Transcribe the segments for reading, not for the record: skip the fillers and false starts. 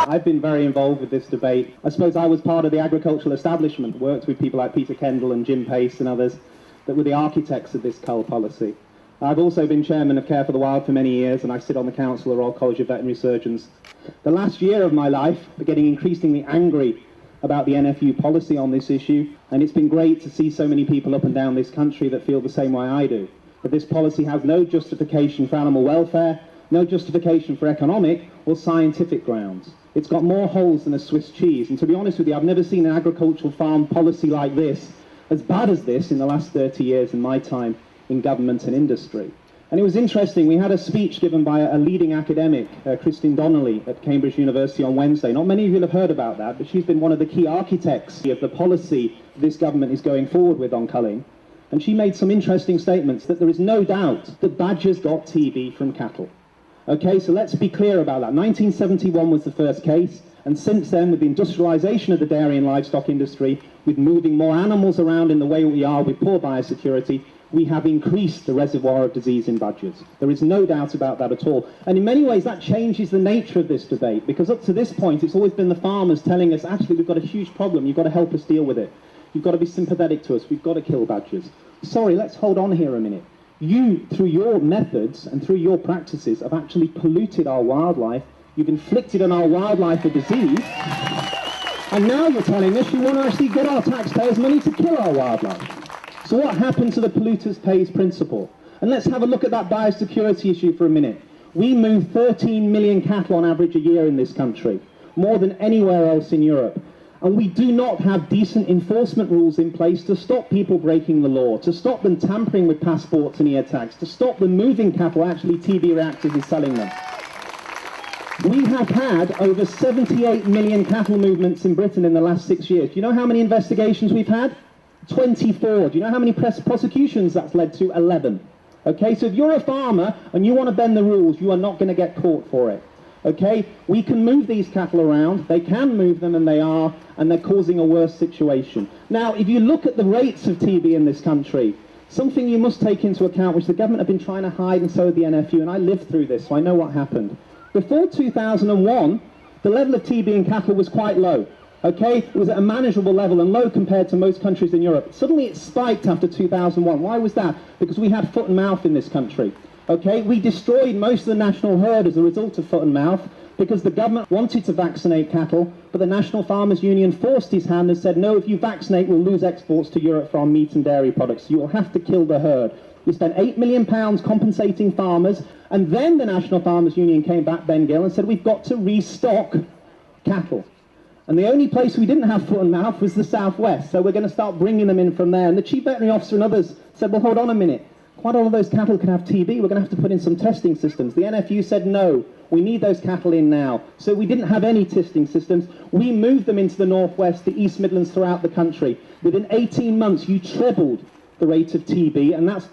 I've been very involved with this debate. I suppose I was part of the agricultural establishment, worked with people like Peter Kendall and Jim Pace and others that were the architects of this cull policy. I've also been chairman of Care for the Wild for many years, and I sit on the council of the Royal College of Veterinary Surgeons. The last year of my life, I'm getting increasingly angry about the NFU policy on this issue, and it's been great to see so many people up and down this country that feel the same way I do. That this policy has no justification for animal welfare, no justification for economic or scientific grounds. It's got more holes than a Swiss cheese, and to be honest with you, I've never seen an agricultural farm policy like this, as bad as this, in the last 30 years in my time in government and industry. And it was interesting, we had a speech given by a leading academic, Christine Donnelly, at Cambridge University on Wednesday. Not many of you have heard about that, but she's been one of the key architects of the policy this government is going forward with on culling. And she made some interesting statements that there is no doubt that badgers got TB from cattle. Okay, so let's be clear about that. 1971 was the first case, and since then, with the industrialization of the dairy and livestock industry, with moving more animals around in the way we are with poor biosecurity, we have increased the reservoir of disease in badgers. There is no doubt about that at all. And in many ways, that changes the nature of this debate, because up to this point, it's always been the farmers telling us, actually, we've got a huge problem, you've got to help us deal with it. You've got to be sympathetic to us, we've got to kill badgers. Sorry, let's hold on here a minute. You, through your methods and through your practices, have actually polluted our wildlife. You've inflicted on our wildlife a disease. And now you're telling us you want to actually get our taxpayers' money to kill our wildlife. So what happened to the polluters pays principle? And let's have a look at that biosecurity issue for a minute. We move 13 million cattle on average a year in this country, more than anywhere else in Europe. And we do not have decent enforcement rules in place to stop people breaking the law, to stop them tampering with passports and ear tags, to stop them moving cattle actually TB reactive and selling them. We have had over 78 million cattle movements in Britain in the last 6 years. Do you know how many investigations we've had? 24. Do you know how many prosecutions that's led to? 11. Okay, so if you're a farmer and you want to bend the rules, you are not going to get caught for it. Okay, we can move these cattle around, they can move them, and they are, and they're causing a worse situation. Now, if you look at the rates of TB in this country, something you must take into account, which the government have been trying to hide, and so have the NFU, and I lived through this, so I know what happened. Before 2001, the level of TB in cattle was quite low. Okay, it was at a manageable level and low compared to most countries in Europe. Suddenly it spiked after 2001. Why was that? Because we had foot and mouth in this country. Okay, we destroyed most of the national herd as a result of foot and mouth because the government wanted to vaccinate cattle, but the National Farmers Union forced his hand and said, no, if you vaccinate, we'll lose exports to Europe for our meat and dairy products. You will have to kill the herd. We spent £8 million compensating farmers, and then the National Farmers Union came back, Ben Gill, and said, we've got to restock cattle. And the only place we didn't have foot and mouth was the southwest, so we're going to start bringing them in from there. And the chief veterinary officer and others said, well, hold on a minute. Quite all of those cattle can have TB. We're going to have to put in some testing systems. The NFU said, no, we need those cattle in now. So we didn't have any testing systems. We moved them into the northwest, the East Midlands, throughout the country. Within 18 months, you trebled the rate of TB, and that's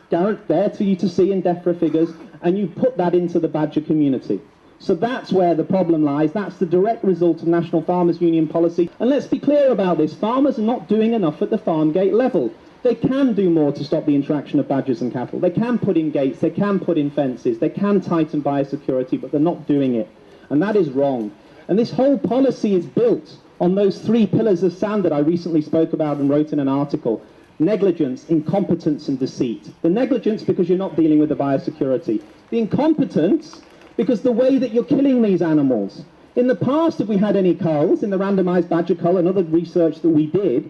there for you to see in DEFRA figures, and you put that into the badger community. So that's where the problem lies. That's the direct result of National Farmers Union policy. And let's be clear about this. Farmers are not doing enough at the farm gate level. They can do more to stop the interaction of badgers and cattle. They can put in gates, they can put in fences, they can tighten biosecurity, but they're not doing it. And that is wrong. And this whole policy is built on those 3 pillars of sand that I recently spoke about and wrote in an article. Negligence, incompetence, and deceit. The negligence because you're not dealing with the biosecurity. The incompetence because the way that you're killing these animals. In the past, if we had any culls, in the randomised badger cull and other research that we did,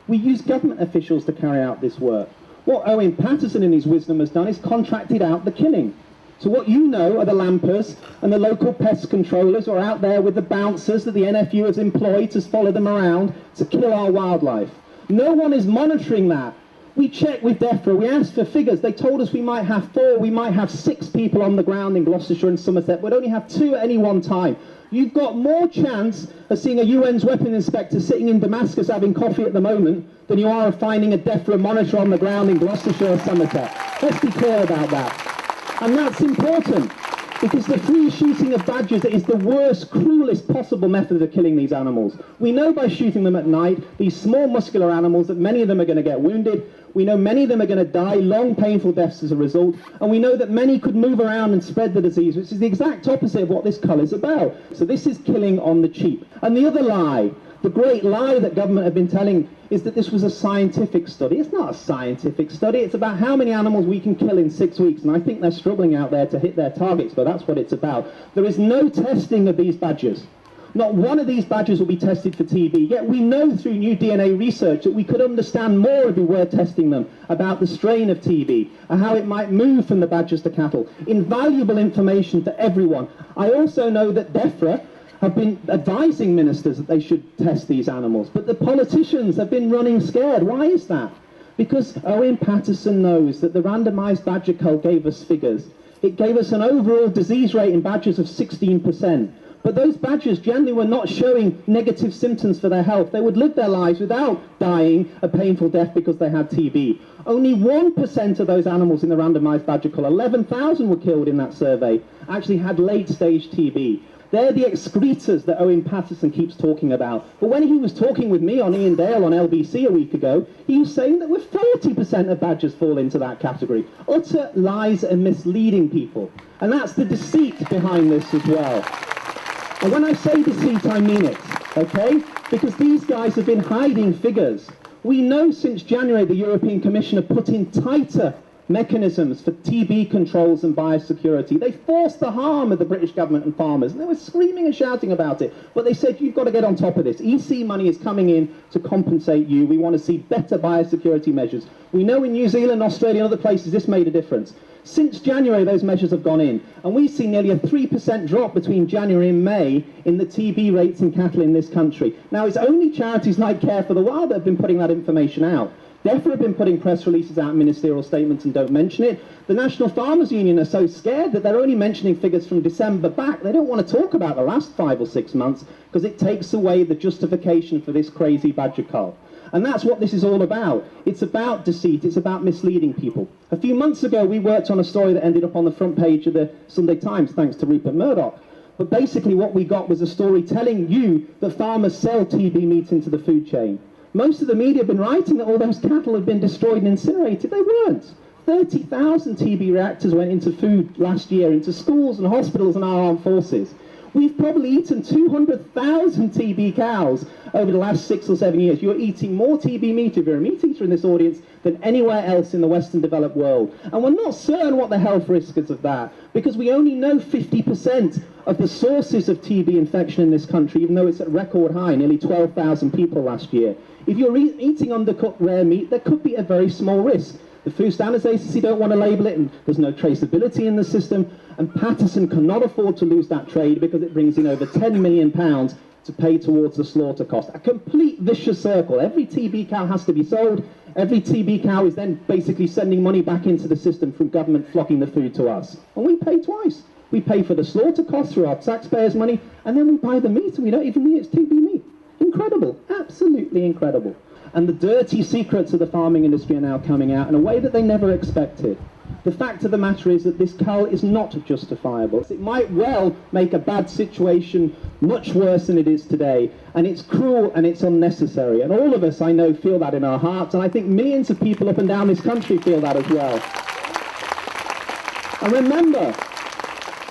we used government officials to carry out this work. What Owen Patterson in his wisdom has done is contracted out the killing. So what you know are the lampers and the local pest controllers who are out there with the bouncers that the NFU has employed to follow them around to kill our wildlife. No one is monitoring that. We checked with DEFRA, we asked for figures, they told us we might have 4, we might have 6 people on the ground in Gloucestershire and Somerset, we'd only have 2 at any one time. You've got more chance of seeing a UN's weapon inspector sitting in Damascus having coffee at the moment than you are of finding a DEFRA monitor on the ground in Gloucestershire or Somerset. Let's be clear about that. And that's important. Because the free shooting of badgers is the worst, cruelest possible method of killing these animals. We know by shooting them at night, these small muscular animals, that many of them are going to get wounded. We know many of them are going to die, long, painful deaths as a result. And we know that many could move around and spread the disease, which is the exact opposite of what this cull is about. So this is killing on the cheap. And the other lie, the great lie that government have been telling, is that this was a scientific study. It's not a scientific study. It's about how many animals we can kill in 6 weeks. And I think they're struggling out there to hit their targets, but that's what it's about. There is no testing of these badgers. Not one of these badgers will be tested for TB. Yet we know through new DNA research that we could understand more if we were testing them about the strain of TB and how it might move from the badgers to cattle. Invaluable information to everyone. I also know that DEFRA have been advising ministers that they should test these animals, but the politicians have been running scared. Why is that? Because Owen Paterson knows that the randomised badger cull gave us figures. It gave us an overall disease rate in badgers of 16%. But those badgers generally were not showing negative symptoms for their health. They would live their lives without dying a painful death because they had TB. Only 1% of those animals in the randomised badger cull, 11,000 were killed in that survey, actually had late-stage TB. They're the excretors that Owen Paterson keeps talking about. But when he was talking with me on Ian Dale on LBC a week ago, he was saying that 40% of badgers fall into that category. Utter lies and misleading people. And that's the deceit behind this as well. And when I say deceit, I mean it, okay? Because these guys have been hiding figures. We know since January the European Commission have put in tighter mechanisms for TB controls and biosecurity. They forced the harm of the British government and farmers, and they were screaming and shouting about it. But they said, you've got to get on top of this. EC money is coming in to compensate you. We want to see better biosecurity measures. We know in New Zealand, Australia, and other places, this made a difference. Since January, those measures have gone in, and we've seen nearly a 3% drop between January and May in the TB rates in cattle in this country. Now, it's only charities like Care for the Wild that have been putting that information out. DEFRA have been putting press releases out, ministerial statements, and don't mention it. The National Farmers Union are so scared that they're only mentioning figures from December back. They don't want to talk about the last 5 or 6 months because it takes away the justification for this crazy badger cull. And that's what this is all about. It's about deceit. It's about misleading people. A few months ago, we worked on a story that ended up on the front page of the Sunday Times, thanks to Rupert Murdoch. But basically what we got was a story telling you that farmers sell TB meat into the food chain. Most of the media have been writing that all those cattle have been destroyed and incinerated. They weren't. 30,000 TB reactors went into food last year, into schools and hospitals and our armed forces. We've probably eaten 200,000 TB cows over the last 6 or 7 years. You're eating more TB meat, if you're a meat eater in this audience, than anywhere else in the Western developed world. And we're not certain what the health risk is of that, because we only know 50% of the sources of TB infection in this country, even though it's at record high, nearly 12,000 people last year. If you're eating undercooked rare meat, there could be a very small risk. The Food Standards Agency don't want to label it, and there's no traceability in the system, and Paterson cannot afford to lose that trade because it brings in over £10 million to pay towards the slaughter cost. A complete vicious circle. Every TB cow has to be sold. Every TB cow is then basically sending money back into the system from government flocking the food to us. And we pay twice. We pay for the slaughter costs through our taxpayers' money, and then we buy the meat, and we don't even need it's TB meat. Incredible. Absolutely incredible. And the dirty secrets of the farming industry are now coming out in a way that they never expected. The fact of the matter is that this cull is not justifiable. It might well make a bad situation much worse than it is today, and it's cruel and it's unnecessary. And all of us, I know, feel that in our hearts, and I think millions of people up and down this country feel that as well. And remember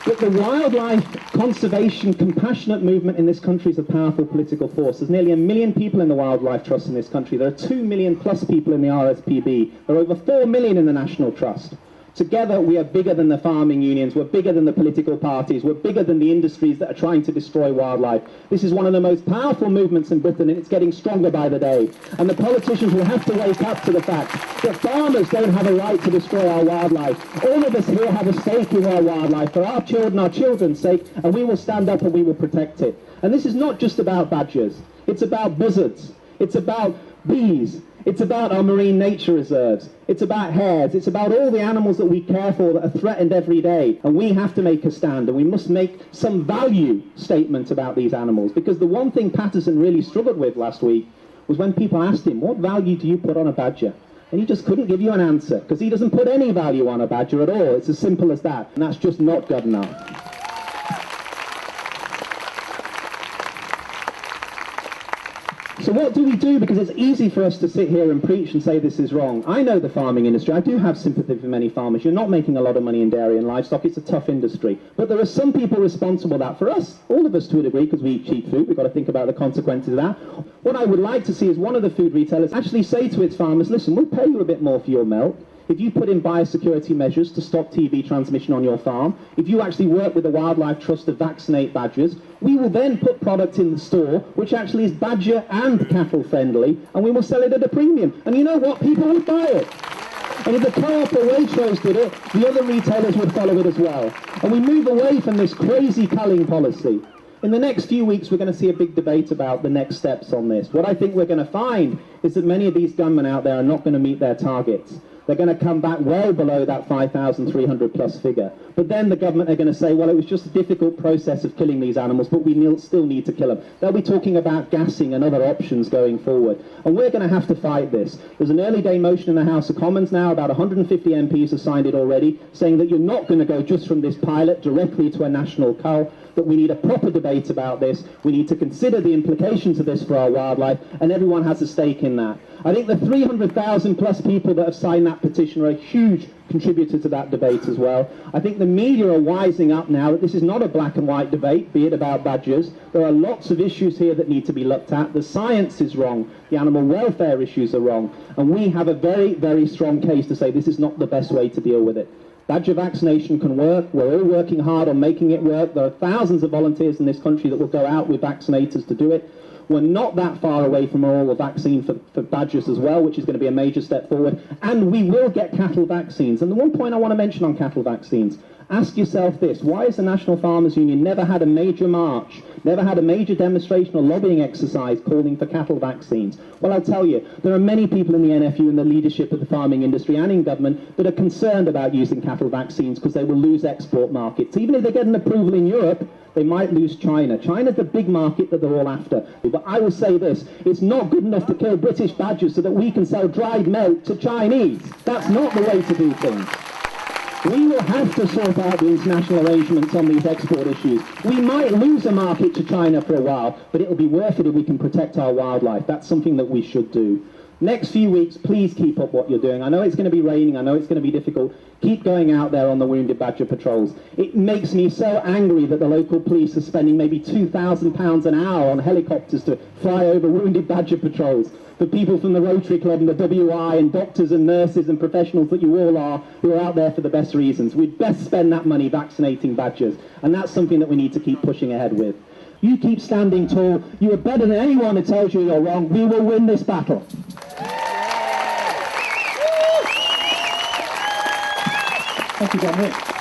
that the wildlife conservation compassionate movement in this country is a powerful political force. There's nearly 1 million people in the Wildlife Trust in this country. There are 2 million plus people in the RSPB. There are over 4 million in the National Trust. Together we are bigger than the farming unions, we're bigger than the political parties, we're bigger than the industries that are trying to destroy wildlife. This is one of the most powerful movements in Britain, and it's getting stronger by the day. And the politicians will have to wake up to the fact that farmers don't have a right to destroy our wildlife. All of us here have a stake in our wildlife for our children's sake, and we will stand up and we will protect it. And this is not just about badgers. It's about buzzards. It's about bees. It's about our marine nature reserves. It's about hares. It's about all the animals that we care for that are threatened every day. And we have to make a stand, and we must make some value statement about these animals. Because the one thing Paterson really struggled with last week was when people asked him, what value do you put on a badger? And he just couldn't give you an answer, because he doesn't put any value on a badger at all. It's as simple as that, and that's just not good enough. So what do we do? Because it's easy for us to sit here and preach and say this is wrong. I know the farming industry. I do have sympathy for many farmers. You're not making a lot of money in dairy and livestock. It's a tough industry. But there are some people responsible that, for us, all of us to a degree, because we eat cheap food, we've got to think about the consequences of that. What I would like to see is one of the food retailers actually say to its farmers, listen, we'll pay you a bit more for your milk if you put in biosecurity measures to stop TB transmission on your farm, if you actually work with the Wildlife Trust to vaccinate badgers, we will then put product in the store which actually is badger and cattle friendly, and we will sell it at a premium. And you know what? People would buy it. And if the Co-op or Waitrose did it, the other retailers would follow it as well. And we move away from this crazy culling policy. In the next few weeks, we're going to see a big debate about the next steps on this. What I think we're going to find is that many of these gunmen out there are not going to meet their targets. They're going to come back well below that 5,300 plus figure. But then the government are going to say, well, it was just a difficult process of killing these animals, but we still need to kill them. They'll be talking about gassing and other options going forward. And we're going to have to fight this. There's an early day motion in the House of Commons now, about 150 MPs have signed it already, saying that you're not going to go just from this pilot directly to a national cull, that we need a proper debate about this, we need to consider the implications of this for our wildlife, and everyone has a stake in that. I think the 300,000 plus people that have signed that petition are a huge contributor to that debate as well. I think the media are wising up now that this is not a black and white debate, be it about badgers. There are lots of issues here that need to be looked at. The science is wrong, the animal welfare issues are wrong, and we have a very, very strong case to say this is not the best way to deal with it. Badger vaccination can work. We're all working hard on making it work. There are thousands of volunteers in this country that will go out with vaccinators to do it. We're not that far away from oral vaccine for badgers as well, which is going to be a major step forward. And we will get cattle vaccines. And the one point I want to mention on cattle vaccines, ask yourself this: why has the National Farmers Union never had a major march, never had a major demonstration or lobbying exercise calling for cattle vaccines? Well, I'll tell you, there are many people in the NFU and the leadership of the farming industry and in government that are concerned about using cattle vaccines because they will lose export markets. Even if they get an approval in Europe, they might lose China. China's the big market that they're all after. But I will say this: it's not good enough to kill British badgers so that we can sell dried milk to Chinese. That's not the way to do things. We will have to sort out the international arrangements on these export issues. We might lose a market to China for a while, but it will be worth it if we can protect our wildlife. That's something that we should do. Next few weeks, please keep up what you're doing. I know it's going to be raining, I know it's going to be difficult. Keep going out there on the wounded badger patrols. It makes me so angry that the local police are spending maybe £2,000 an hour on helicopters to fly over wounded badger patrols. For people from the Rotary Club and the WI and doctors and nurses and professionals that you all are, who are out there for the best reasons. We'd best spend that money vaccinating badgers, and that's something that we need to keep pushing ahead with. You keep standing tall. You are better than anyone who tells you you're wrong. We will win this battle. Thank you, Dominic.